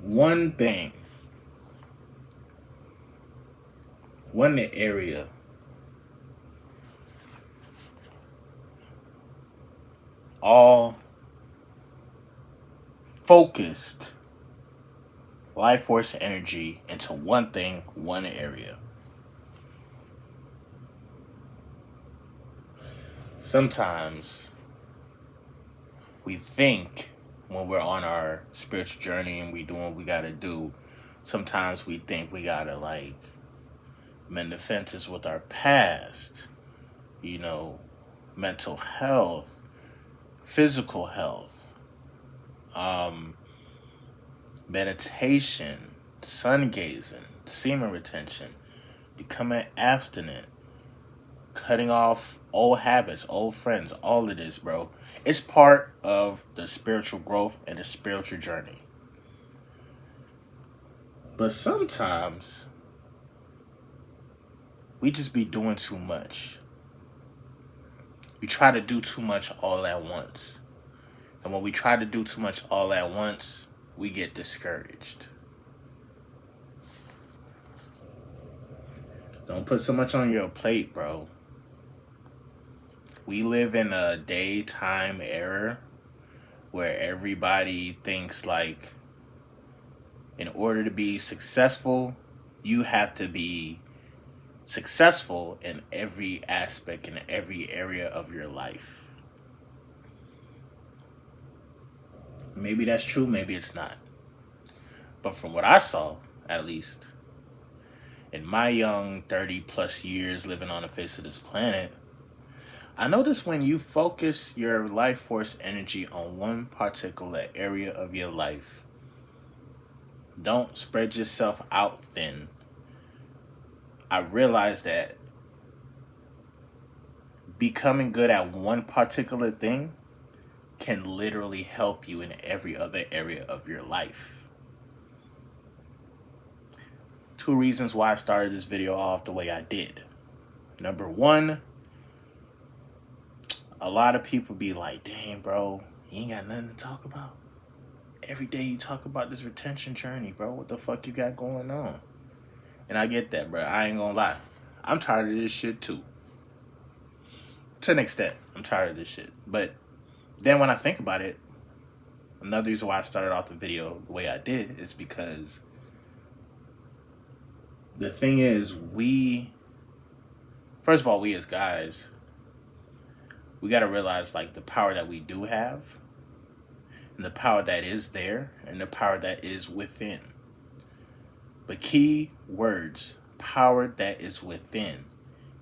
one thing, one area, all focused life force energy into one thing, one area. Sometimes we think when we're on our spiritual journey and we doing what we gotta do, sometimes we think we gotta like mend the fences with our past, you know, mental health, physical health, um, meditation, sun gazing, semen retention, becoming abstinent, cutting off old habits, old friends, all of this, bro. It's part of the spiritual growth and the spiritual journey. But sometimes we just be doing too much. We try to do too much all at once. And when we try to do too much all at once, we get discouraged. Don't put so much on your plate, bro. We live in a daytime era where everybody thinks like in order to be successful, you have to be successful in every aspect, in every area of your life. Maybe that's true, maybe it's not. But from what I saw, at least, in my young 30 plus years living on the face of this planet, I noticed when you focus your life force energy on one particular area of your life, don't spread yourself out thin. I realized that becoming good at one particular thing can literally help you in every other area of your life. Two reasons why I started this video off the way I did. Number one, a lot of people be like, dang, bro, you ain't got nothing to talk about. Every day you talk about this retention journey, bro. What the fuck you got going on? And I get that, bro. I ain't gonna lie. I'm tired of this shit too. To an extent, I'm tired of this shit. But then when I think about it, another reason why I started off the video the way I did is because the thing is, first of all, we as guys, we got to realize like the power that we do have and the power that is there and the power that is within. But key words, power that is within.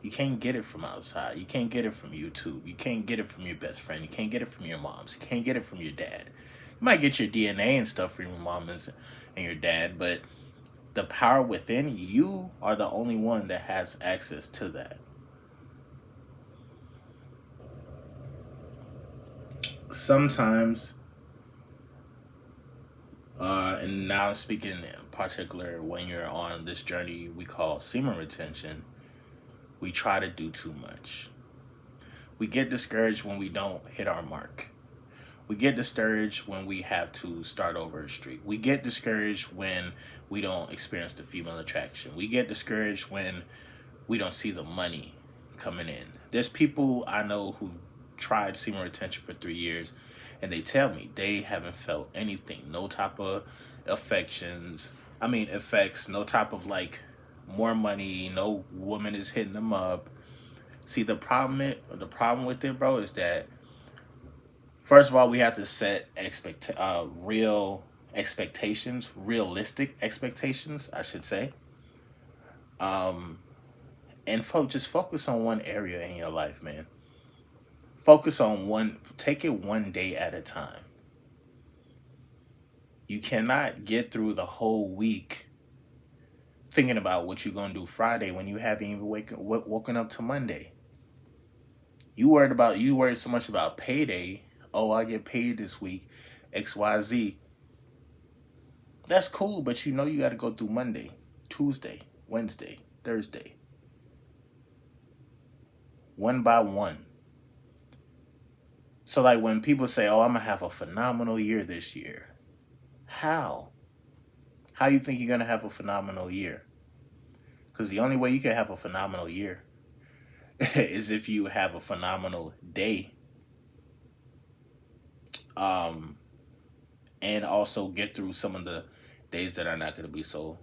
You can't get it from outside. You can't get it from YouTube. You can't get it from your best friend. You can't get it from your moms. You can't get it from your dad. You might get your DNA and stuff from your mom and your dad, but the power within, you are the only one that has access to that. Sometimes, and now speaking in particular, when you're on this journey we call semen retention, we try to do too much. We get discouraged when we don't hit our mark. We get discouraged when we have to start over a streak. We get discouraged when we don't experience the female attraction. We get discouraged when we don't see the money coming in. There's people I know who've tried semen retention for 3 years and they tell me they haven't felt anything. No type of effects, no type of like more money, no woman is hitting them up. See, the problem with it, bro, is that first of all, we have to set realistic expectations, I should say. And just focus on one area in your life, man. Take it one day at a time. You cannot get through the whole week thinking about what you're going to do Friday when you haven't even woken up to Monday. You worried so much about payday. Oh, I get paid this week, XYZ. That's cool, but you know you got to go through Monday, Tuesday, Wednesday, Thursday. One by one. So like when people say, oh, I'm going to have a phenomenal year this year. How? how you think you're gonna have a phenomenal year? Because the only way you can have a phenomenal year is if you have a phenomenal day, um, and also get through some of the days that are not going to be so,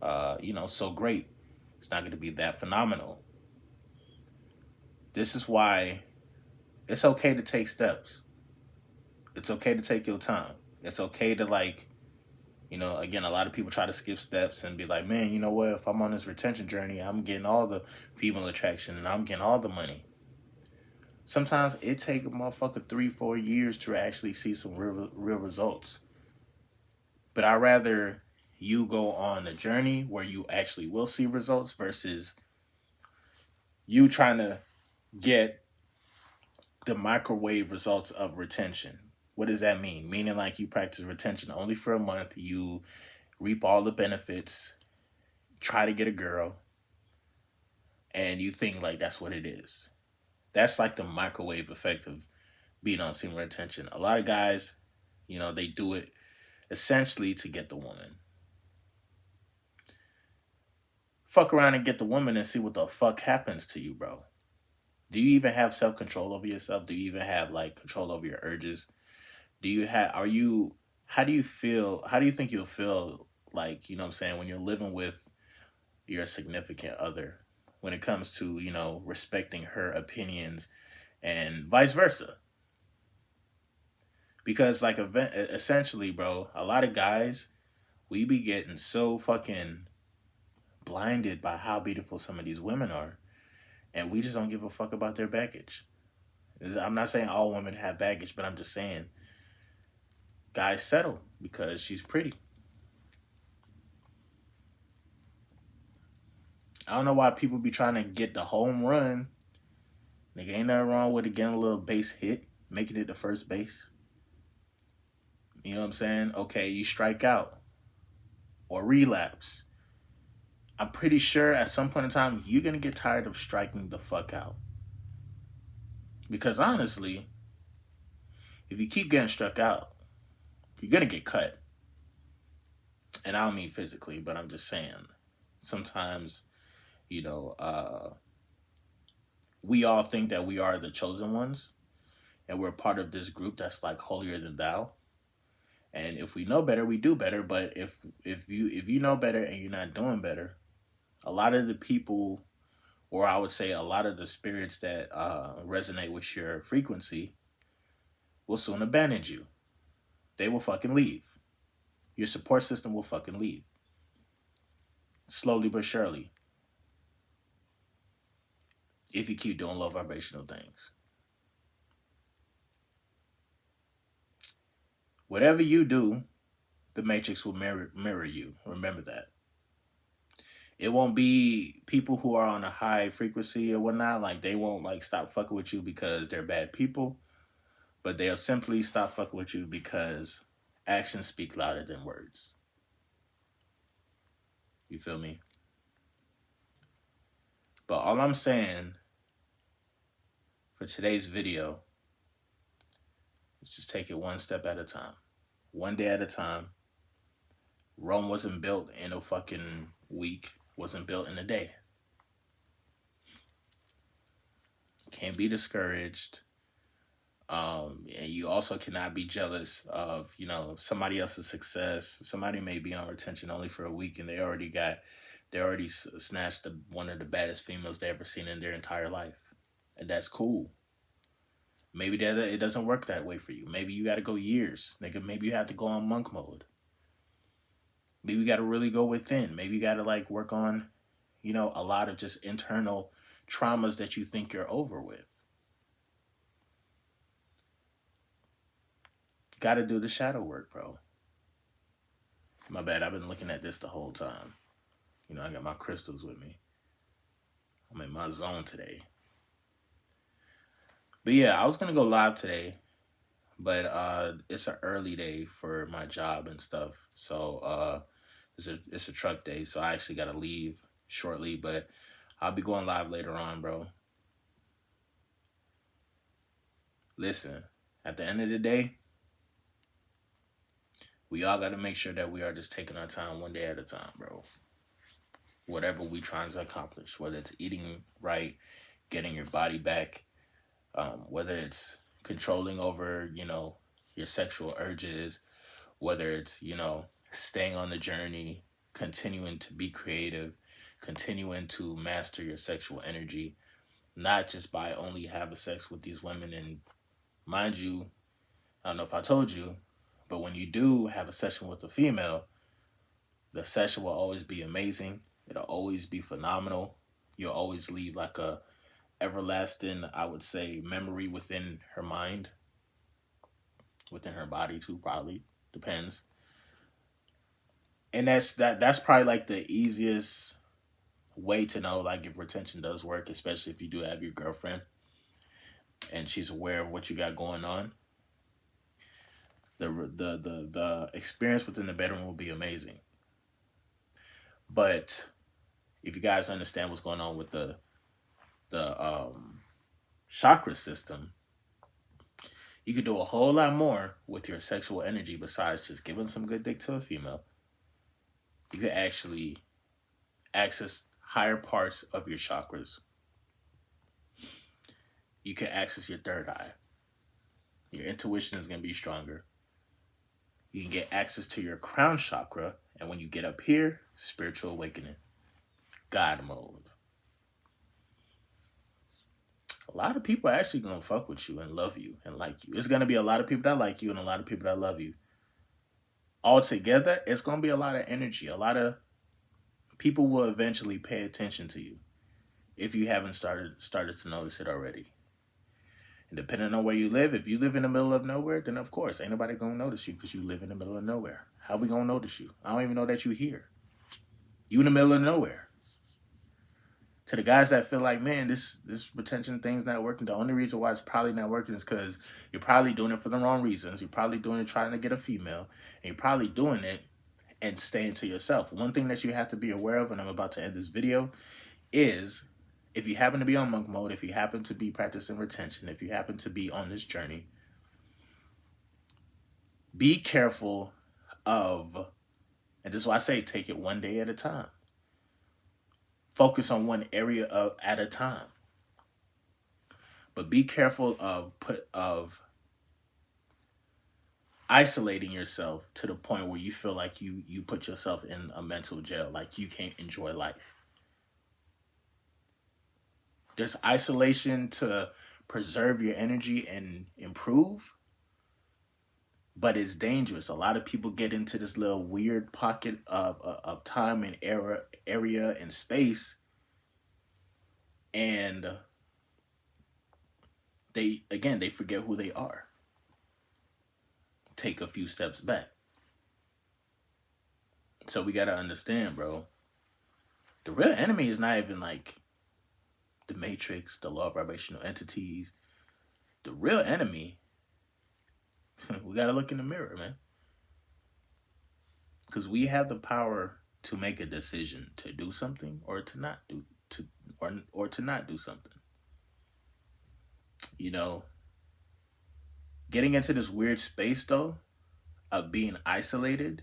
so great. It's not going to be that phenomenal. This is why it's okay to take steps. It's okay to take your time. It's okay to again, a lot of people try to skip steps and be like, man, you know what? If I'm on this retention journey, I'm getting all the female attraction and I'm getting all the money. Sometimes it take a motherfucker 3-4 years to actually see some real results. But I'd rather you go on a journey where you actually will see results versus you trying to get the microwave results of retention. What does that mean? Meaning like you practice retention only for a month, you reap all the benefits, try to get a girl, and you think like that's what it is. That's like the microwave effect of being on semen retention. A lot of guys, they do it essentially to get the woman. Fuck around and get the woman and see what the fuck happens to you, bro. Do you even have self control over yourself? Do you even have like control over your urges? Do you have, are you, how do you feel? How do you think you'll feel like, what I'm saying, when you're living with your significant other when it comes to, respecting her opinions and vice versa? Because, like, essentially, bro, a lot of guys, we be getting so fucking blinded by how beautiful some of these women are, and we just don't give a fuck about their baggage. I'm not saying all women have baggage, but I'm just saying guys settle because she's pretty. I don't know why people be trying to get the home run. Nigga, ain't nothing wrong with it getting a little base hit, making it to first base. You know what I'm saying? Okay, you strike out or relapse. I'm pretty sure at some point in time, you're going to get tired of striking the fuck out. Because honestly, if you keep getting struck out, you're going to get cut. And I don't mean physically, but I'm just saying, sometimes, we all think that we are the chosen ones and we're part of this group that's like holier than thou. And if we know better, we do better. But if you know better and you're not doing better, a lot of the people, or I would say a lot of the spirits that resonate with your frequency, will soon abandon you. They will fucking leave. Your support system will fucking leave. Slowly but surely. If you keep doing low vibrational things. Whatever you do, the matrix will mirror you. Remember that. It won't be people who are on a high frequency or whatnot. Like, they won't like stop fucking with you because they're bad people. But they'll simply stop fucking with you because actions speak louder than words. You feel me? But all I'm saying for today's video is just take it one step at a time. One day at a time. Rome wasn't built in a fucking week. Wasn't built in a day. Can't be discouraged. And you also cannot be jealous of, somebody else's success. Somebody may be on retention only for a week and they already snatched one of the baddest females they ever seen in their entire life. And that's cool. Maybe that it doesn't work that way for you. Maybe you got to go years. Maybe you have to go on monk mode. Maybe you got to really go within. Maybe you got to like work on, a lot of just internal traumas that you think you're over with. Got to do the shadow work, bro. My bad. I've been looking at this the whole time. I got my crystals with me. I'm in my zone today. But yeah, I was going to go live today. But it's an early day for my job and stuff. So it's a truck day. So I actually got to leave shortly. But I'll be going live later on, bro. Listen, at the end of the day, We all got to make sure that we are just taking our time one day at a time, bro. Whatever we trying to accomplish, whether it's eating right, getting your body back, whether it's controlling over, your sexual urges, whether it's, staying on the journey, continuing to be creative, continuing to master your sexual energy, not just by only having sex with these women. And mind you, I don't know if I told you, but when you do have a session with a female, the session will always be amazing. It'll always be phenomenal. You'll always leave like a everlasting, I would say, memory within her mind, within her body too, probably. Depends. And that's probably like the easiest way to know like if retention does work, especially if you do have your girlfriend and she's aware of what you got going on. The experience within the bedroom will be amazing. But if you guys understand what's going on with the chakra system, you could do a whole lot more with your sexual energy besides just giving some good dick to a female. You could actually access higher parts of your chakras. You can access your third eye. Your intuition is going to be stronger. You can get access to your crown chakra. And when you get up here, spiritual awakening. God mode. A lot of people are actually going to fuck with you and love you and like you. It's going to be a lot of people that like you and a lot of people that love you. Altogether, it's going to be a lot of energy. A lot of people will eventually pay attention to you if you haven't started to notice it already. And depending on where you live, if you live in the middle of nowhere, then of course, ain't nobody going to notice you because you live in the middle of nowhere. How we going to notice you? I don't even know that you here. You in the middle of nowhere. To the guys that feel like, man, this retention thing's not working, the only reason why it's probably not working is because you're probably doing it for the wrong reasons. You're probably doing it trying to get a female. And you're probably doing it and staying to yourself. One thing that you have to be aware of, and I'm about to end this video, is if you happen to be on monk mode, if you happen to be practicing retention, if you happen to be on this journey, be careful of, and this is why I say take it one day at a time. Focus on one area at a time. But be careful of isolating yourself to the point where you feel like you put yourself in a mental jail, like you can't enjoy life. There's isolation to preserve your energy and improve, but it's dangerous. A lot of people get into this little weird pocket of time and area and space, and they forget who they are. Take a few steps back. So we got to understand, bro, the real enemy is not even like the Matrix, the law of vibrational entities. The real enemy, we got to look in the mirror, man. Because we have the power to make a decision to do something or to not do or to not do something. Getting into this weird space though of being isolated,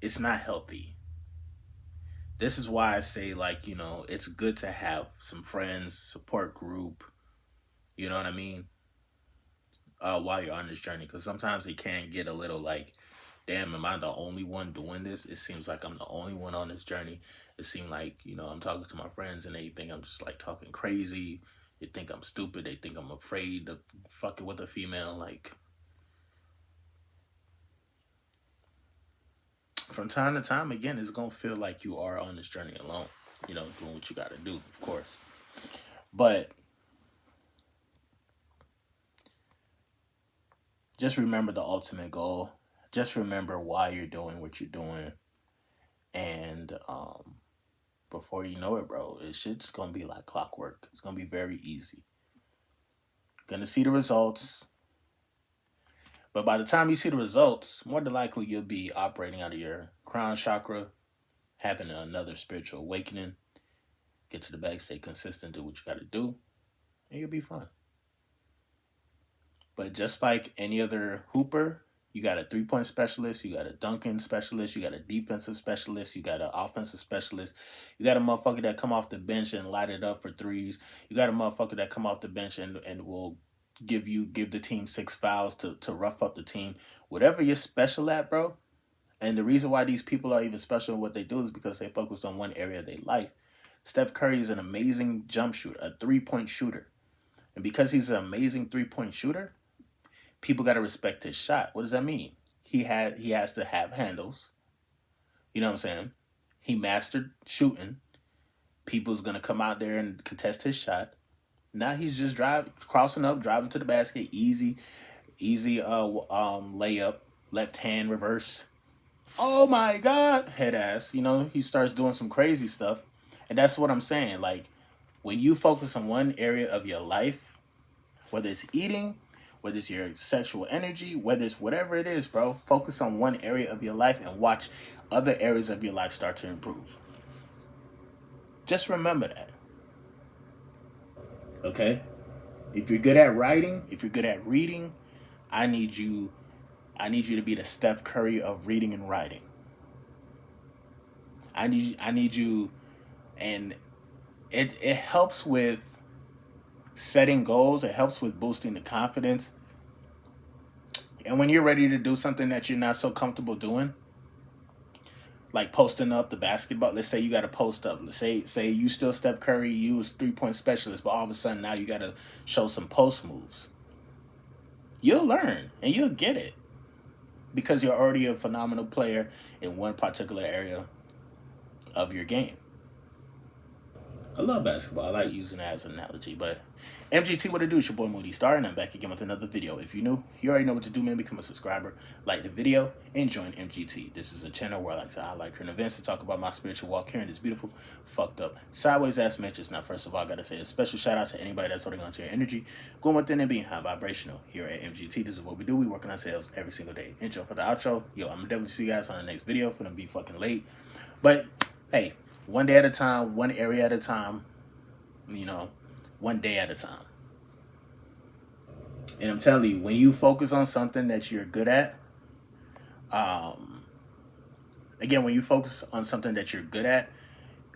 it's not healthy. This is why I say, like, it's good to have some friends, support group, you know what I mean, while you're on this journey. Because sometimes it can get a little like, damn, am I the only one doing this? It seems like I'm the only one on this journey. It seems like, I'm talking to my friends and they think I'm just like talking crazy. They think I'm stupid. They think I'm afraid of fucking with a female. Like, from time to time, again, it's going to feel like you are on this journey alone, doing what you got to do, of course. But just remember the ultimate goal. Just remember why you're doing what you're doing. And before you know it, bro, it's just going to be like clockwork. It's going to be very easy. Going to see the results. But by the time you see the results, more than likely you'll be operating out of your crown chakra, having another spiritual awakening. Get to the bag, stay consistent, do what you got to do, and you'll be fine. But just like any other hooper, you got a 3-point specialist, you got a dunking specialist, you got a defensive specialist, you got an offensive specialist, you got a motherfucker that come off the bench and light it up for threes. You got a motherfucker that come off the bench and will give the team 6 fouls to rough up the team. Whatever you're special at, bro. And the reason why these people are even special in what they do is because they focused on one area of their life. Steph Curry is an amazing jump shooter, a 3-point shooter. And because he's an amazing 3-point shooter, people got to respect his shot. What does that mean? He has to have handles. You know what I'm saying? He mastered shooting. People's going to come out there and contest his shot. Now he's just crossing up, driving to the basket, easy layup, left hand reverse. Oh my God, head ass. You know, he starts doing some crazy stuff. And that's what I'm saying. Like, when you focus on one area of your life, whether it's eating, whether it's your sexual energy, whether it's whatever it is, bro, focus on one area of your life and watch other areas of your life start to improve. Just remember that. Okay? If you're good at writing, if you're good at reading, I need you to be the Steph Curry of reading and writing. I need you, and it helps with setting goals. It helps with boosting the confidence. And when you're ready to do something that you're not so comfortable doing, like posting up the basketball, let's say you got to post up. Let's say you still Steph Curry, you was 3-point specialist, but all of a sudden now you got to show some post moves. You'll learn and you'll get it because you're already a phenomenal player in one particular area of your game. I love basketball. I like using that as an analogy. But MGT, what it do? It's your boy Moody Starr, and I'm back again with another video. If you're new, you already know what to do, man. Become a subscriber, like the video, and join MGT. This is a channel where I like to highlight current events and talk about my spiritual walk here in this beautiful, fucked up, sideways ass mattress. Now, first of all, I gotta say a special shout out to anybody that's holding on to your energy, going within and being high vibrational. Here at MGT, this is what we do. We work on ourselves every single day. Intro for the outro. Yo, I'm gonna definitely see you guys on the next video. I'm gonna be fucking late, but hey, one day at a time, one area at a time. You know, one day at a time. And I'm telling you, when you focus on something that you're good at, again, when you focus on something that you're good at,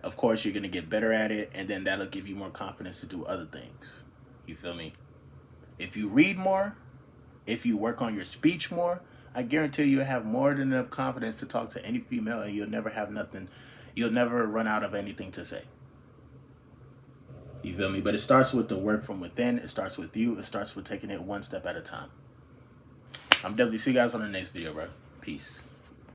of course, you're going to get better at it, and then that'll give you more confidence to do other things. You feel me? If you read more, if you work on your speech more, I guarantee you'll have more than enough confidence to talk to any female, and you'll never run out of anything to say. You feel me? But it starts with the work from within. It starts with you. It starts with taking it one step at a time. I'm definitely see you guys on the next video, bro. Peace.